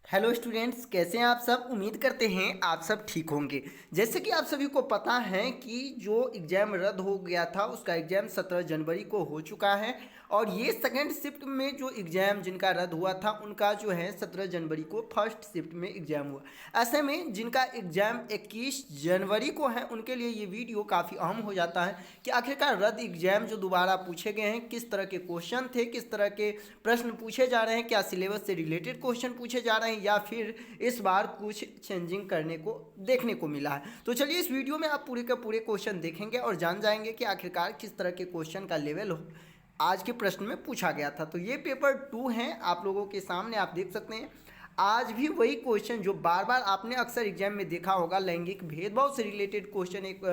Hello students, कैसे हैं आप सब। उम्मीद करते हैं आप सब ठीक होंगे। जैसे कि आप सभी को पता है कि जो एग्ज़ाम रद्द हो गया था उसका एग्ज़ाम 17 जनवरी को हो चुका है और ये सेकंड शिफ्ट में जो एग्ज़ाम जिनका रद्द हुआ था उनका जो है 17 जनवरी को फर्स्ट शिफ्ट में एग्ज़ाम हुआ। ऐसे में जिनका एग्ज़ाम 21 जनवरी को है उनके लिए ये वीडियो काफ़ी अहम हो जाता है कि आखिरकार रद्द एग्ज़ाम जो दोबारा पूछे गए हैं किस तरह के क्वेश्चन थे, किस तरह के प्रश्न पूछे जा रहे हैं, क्या सिलेबस से रिलेटेड क्वेश्चन पूछे जा रहे हैं या फिर इस बार कुछ चेंजिंग करने को देखने को मिला है। तो चलिए इस वीडियो में आप पूरे के पूरे क्वेश्चन देखेंगे और जान जाएंगे कि आखिरकार किस तरह के क्वेश्चन का लेवल आज के प्रश्न में पूछा गया था। तो ये पेपर 2 है आप लोगों के सामने, आप देख सकते हैं। आज भी वही क्वेश्चन जो बार बार आपने अक्सर एग्जाम में देखा होगा, लैंगिक भेदभाव से रिलेटेड क्वेश्चन एक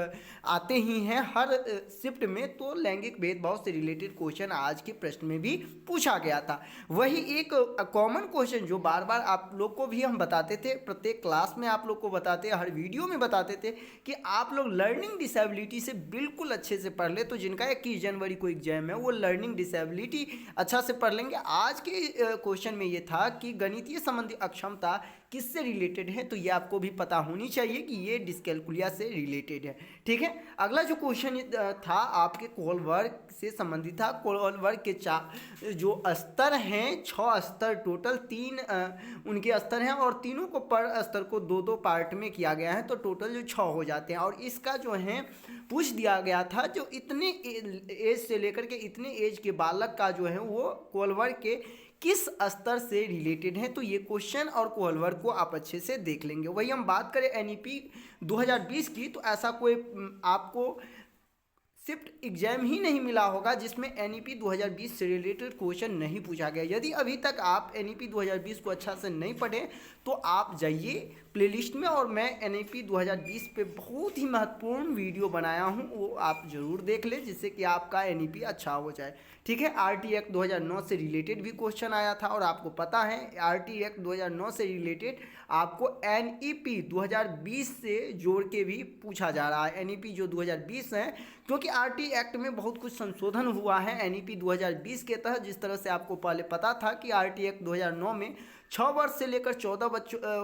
आते ही हैं हर शिफ्ट में। तो लैंगिक भेदभाव से रिलेटेड क्वेश्चन आज के प्रश्न में भी पूछा गया था। वही एक कॉमन क्वेश्चन जो बार बार आप लोग को भी हम बताते थे, प्रत्येक क्लास में आप लोग को बताते, हर वीडियो में बताते थे कि आप लोग लर्निंग डिसेबिलिटी से बिल्कुल अच्छे से पढ़ ले। तो जिनका 21 जनवरी को एग्जाम है वो लर्निंग डिसेबिलिटी अच्छा से पढ़ लेंगे। आज के क्वेश्चन में ये था कि गणितीय संबंधी अक्षमता किससे रिलेटेड है, तो ये आपको भी पता होनी चाहिए कि ये डिस्कैलकुलिया से रिलेटेड है। ठीक है, अगला जो क्वेश्चन था आपके कोलवर्ग से संबंधित था। कोलवर्ग के चार जो स्तर हैं, 6 स्तर टोटल, 3 उनके स्तर हैं और तीनों को पर स्तर को 2-2 पार्ट में किया गया है, तो टोटल जो 6 हो जाते हैं। और इसका जो है पूछ दिया गया था जो इतने एज से लेकर के इतने एज के बालक का जो है वो कोलवर्ग के किस स्तर से रिलेटेड है। तो ये क्वेश्चन और कोलवर्ग को आप अच्छे से देख लेंगे। वही हम बात करें एनईपी 2020 की, तो ऐसा कोई आपको शिफ्ट एग्जाम ही नहीं मिला होगा जिसमें एनईपी 2020 से रिलेटेड क्वेश्चन नहीं पूछा गया। यदि अभी तक आप एनईपी 2020 को अच्छा से नहीं पढ़े तो आप जाइए प्लेलिस्ट में, और मैं एनईपी 2020 पे बहुत ही महत्वपूर्ण वीडियो बनाया हूँ, वो आप ज़रूर देख लें जिससे कि आपका एनईपी अच्छा हो जाए। ठीक है, आरटी एक्ट 2009 से रिलेटेड भी क्वेश्चन आया था और आपको पता है आरटी एक्ट 2009 से रिलेटेड आपको एनईपी 2020 से जोड़ के भी पूछा जा रहा है। एनईपी जो 2020 है, क्योंकि आरटी एक्ट में बहुत कुछ संशोधन हुआ है एनईपी 2020 के तहत। जिस तरह से आपको पहले पता था कि आरटी एक्ट 2009 में 6 वर्ष से लेकर 14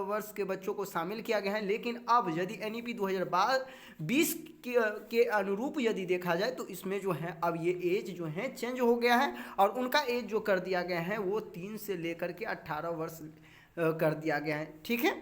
वर्ष के बच्चों को शामिल किया गया है, लेकिन अब यदि एनईपी 2020 के अनुरूप यदि देखा जाए तो इसमें जो है अब ये एज जो है चेंज हो गया है और उनका एज जो कर दिया गया है वो 3 से लेकर के 18 वर्ष कर दिया गया है। ठीक है,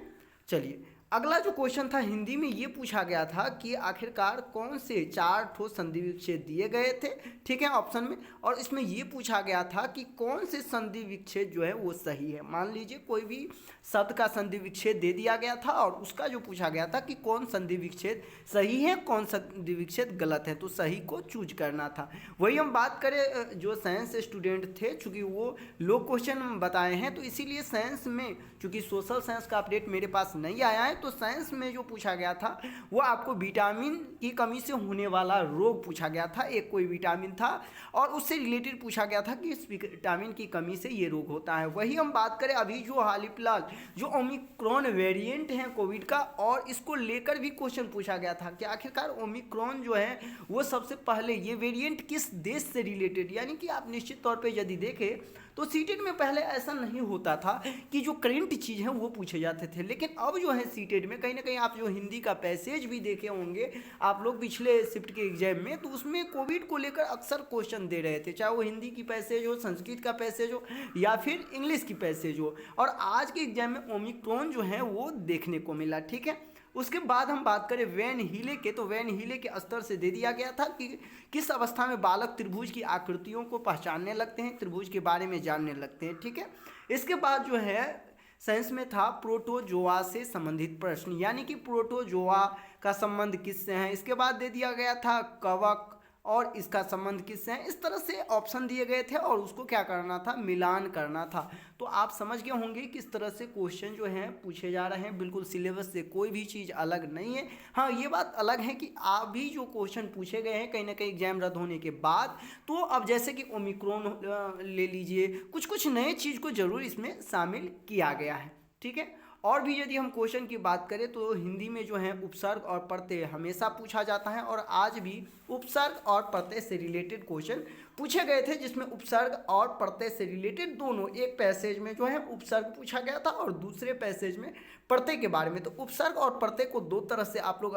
चलिए अगला जो क्वेश्चन था हिंदी में ये पूछा गया था कि आखिरकार कौन से 4 ठोस संधि विच्छेद दिए गए थे। ठीक है, ऑप्शन में, और इसमें ये पूछा गया था कि कौन से संधि विच्छेद जो है वो सही है। मान लीजिए कोई भी शब्द का संधि विच्छेद दे दिया गया था और उसका जो पूछा गया था कि कौन संधि विच्छेद सही है, कौन संधि विच्छेद गलत है, तो सही को चूज करना था। वही हम बात करें जो साइंस स्टूडेंट थे, चूँकि वो लोग क्वेश्चन बताए हैं तो इसीलिए साइंस में, चूँकि सोशल साइंस का अपडेट मेरे पास नहीं आया है, तो साइंस में जो पूछा गया था वो आपको विटामिन की कमी से होने वाला रोग पूछा गया था। एक कोई विटामिन था और उससे रिलेटेड पूछा गया था कि इस विटामिन की कमी से ये रोग होता है। वही हम बात करें अभी जो हाल फिलहाल जो ओमिक्रॉन वेरिएंट है कोविड का, और इसको लेकर भी क्वेश्चन पूछा गया था कि आखिरकार ओमिक्रॉन जो है वो सबसे पहले ये वेरिएंट किस देश से रिलेटेड, यानी कि आप निश्चित तौर पर यदि देखें तो सीटेट में पहले ऐसा नहीं होता था कि जो करंट चीज़ है वो पूछे जाते थे, लेकिन अब जो है सीटेट में कहीं ना कहीं आप जो हिंदी का पैसेज भी देखे होंगे आप लोग पिछले शिफ्ट के एग्जाम में, तो उसमें कोविड को लेकर अक्सर क्वेश्चन दे रहे थे, चाहे वो हिंदी की पैसेज हो, संस्कृत का पैसेज हो या फिर इंग्लिश की पैसेज हो। और आज के एग्जाम में ओमिक्रॉन जो है वो देखने को मिला। ठीक है, उसके बाद हम बात करें वैन हीले के, तो वैन हीले के स्तर से दे दिया गया था कि किस अवस्था में बालक त्रिभुज की आकृतियों को पहचानने लगते हैं, त्रिभुज के बारे में जानने लगते हैं। ठीक है, इसके बाद जो है साइंस में था प्रोटोजोआ से संबंधित प्रश्न, यानी कि प्रोटोजोआ का संबंध किससे है। इसके बाद दे दिया गया था कवक और इसका संबंध किससे है। इस तरह से ऑप्शन दिए गए थे और उसको क्या करना था, मिलान करना था। तो आप समझ गए होंगे किस तरह से क्वेश्चन जो हैं पूछे जा रहे हैं, बिल्कुल सिलेबस से कोई भी चीज़ अलग नहीं है। हाँ, ये बात अलग है कि अभी जो क्वेश्चन पूछे गए हैं कहीं ना कहीं एग्जाम रद्द होने के बाद, तो अब जैसे कि ओमिक्रॉन ले लीजिए, कुछ कुछ नए चीज़ को जरूर इसमें शामिल किया गया है। ठीक है, और भी यदि हम क्वेश्चन की बात करें तो हिंदी में जो है उपसर्ग और प्रत्यय हमेशा पूछा जाता है, और आज भी उपसर्ग और प्रत्यय से रिलेटेड क्वेश्चन पूछे गए थे, जिसमें उपसर्ग और प्रत्यय से रिलेटेड दोनों, एक पैसेज में जो है उपसर्ग पूछा गया था और दूसरे पैसेज में प्रत्यय के बारे में। तो उपसर्ग और प्रत्यय को दो तरह से आप लोग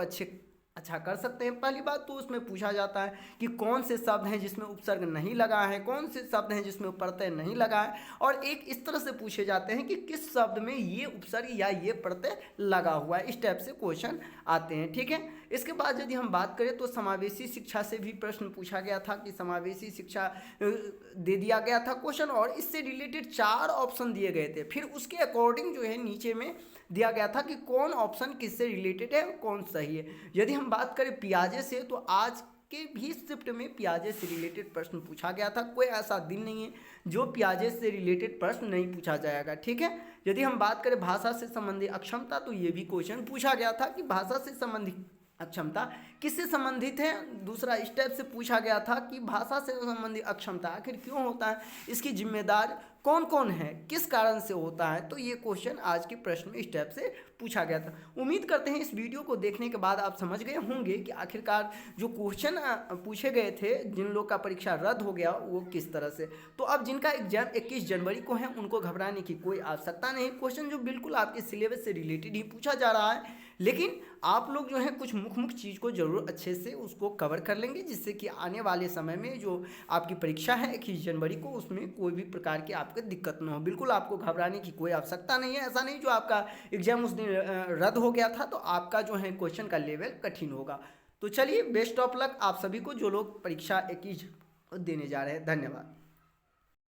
अच्छा कर सकते हैं। पहली बात तो उसमें पूछा जाता है कि कौन से शब्द हैं जिसमें उपसर्ग नहीं लगा है, कौन से शब्द हैं जिसमें प्रत्यय नहीं लगा है, और एक इस तरह से पूछे जाते हैं कि किस शब्द में ये उपसर्ग या ये प्रत्यय लगा हुआ है। इस टाइप से क्वेश्चन आते हैं, ठीक है। इसके बाद यदि हम बात करें तो समावेशी शिक्षा से भी प्रश्न पूछा गया था कि समावेशी शिक्षा दे दिया गया था क्वेश्चन, और इससे रिलेटेड 4 ऑप्शन दिए गए थे। फिर उसके अकॉर्डिंग जो है नीचे में दिया गया था कि कौन ऑप्शन किससे रिलेटेड है, कौन सही है। यदि हम बात करें पियाजे से, तो आज के भी शिफ्ट में पियाजे से रिलेटेड प्रश्न पूछा गया था। कोई ऐसा दिन नहीं है जो पियाजे से रिलेटेड प्रश्न नहीं पूछा जाएगा, ठीक है। यदि हम बात करें भाषा से संबंधित अक्षमता, तो ये भी क्वेश्चन पूछा गया था कि भाषा से संबंधित अक्षमता किससे संबंधित है। दूसरा स्टेप से पूछा गया था कि भाषा से संबंधित अक्षमता आखिर क्यों होता है, इसकी जिम्मेदार कौन कौन है, किस कारण से होता है। तो ये क्वेश्चन आज के प्रश्न में स्टेप से पूछा गया था। उम्मीद करते हैं इस वीडियो को देखने के बाद आप समझ गए होंगे कि आखिरकार जो क्वेश्चन पूछे गए थे, जिन लोग का परीक्षा रद्द हो गया वो किस तरह से। तो अब जिनका एग्जाम 21 जनवरी को है उनको घबराने की कोई आवश्यकता नहीं। क्वेश्चन जो बिल्कुल आपके सिलेबस से रिलेटेड ही पूछा जा रहा है, लेकिन आप लोग जो है कुछ मुख्य चीज़ को जरूर अच्छे से उसको कवर कर लेंगे, जिससे कि आने वाले समय में जो आपकी परीक्षा है 21 जनवरी को, उसमें कोई भी प्रकार की आपको दिक्कत ना हो। बिल्कुल आपको घबराने की कोई आवश्यकता नहीं है। ऐसा नहीं जो आपका एग्जाम उस दिन रद्द हो गया था तो आपका जो है क्वेश्चन का लेवल कठिन होगा। तो चलिए, बेस्ट ऑफ लक आप सभी को जो लोग परीक्षा 21 देने जा रहे हैं। धन्यवाद।